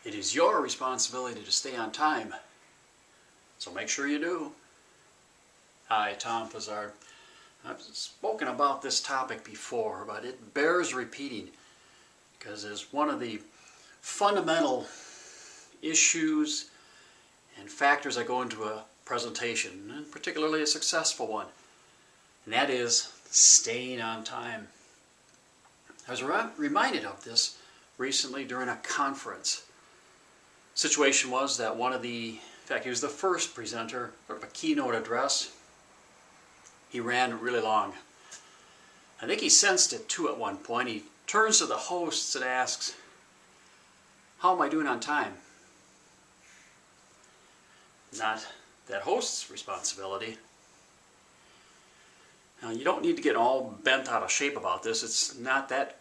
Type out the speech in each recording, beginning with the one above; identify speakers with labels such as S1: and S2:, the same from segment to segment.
S1: It is your responsibility to stay on time, so make sure you do. Hi, Tom Pizzard. I've spoken about this topic before, but it bears repeating because it's one of the fundamental issues and factors that go into a presentation, and particularly a successful one, and that is staying on time. I was reminded of this recently during a conference. Situation was that in fact he was the first presenter of a keynote address. He ran really long. I think he sensed it too at one point. He turns to the hosts and asks, "How am I doing on time?" Not that host's responsibility. Now, you don't need to get all bent out of shape about this. It's not that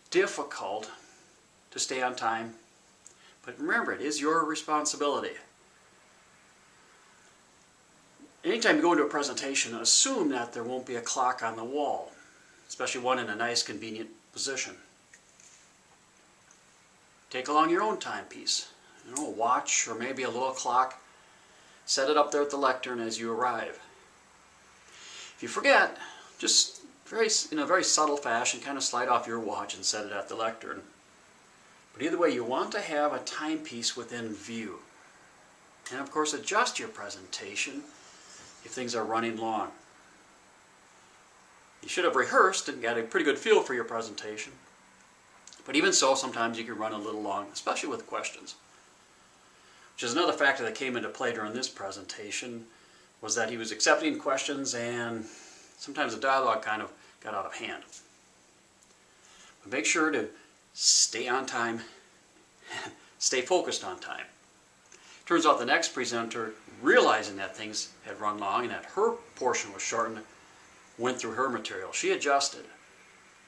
S1: difficult to stay on time. But remember, it is your responsibility. Anytime you go into a presentation, assume that there won't be a clock on the wall, especially one in a nice, convenient position. Take along your own timepiece, a watch or maybe a little clock. Set it up there at the lectern as you arrive. If you forget, just in a very subtle fashion, kind of slide off your watch and set it at the lectern. But either way, you want to have a timepiece within view. And of course, adjust your presentation if things are running long. You should have rehearsed and got a pretty good feel for your presentation. But even so, sometimes you can run a little long, especially with questions. Which is another factor that came into play during this presentation, was that he was accepting questions and sometimes the dialogue kind of got out of hand. But make sure to stay on time, stay focused on time. Turns out the next presenter, realizing that things had run long and that her portion was shortened, went through her material. She adjusted.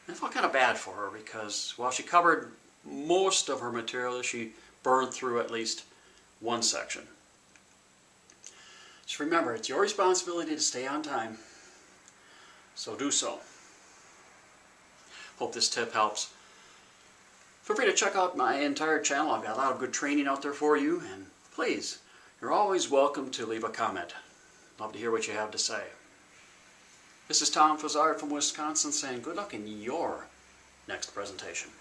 S1: And I felt kind of bad for her because while she covered most of her material, she burned through at least one section. Just remember, it's your responsibility to stay on time, so do so. Hope this tip helps. Feel free to check out my entire channel. I've got a lot of good training out there for you, and please, you're always welcome to leave a comment. Love to hear what you have to say. This is Tom Pizzard from Wisconsin saying good luck in your next presentation.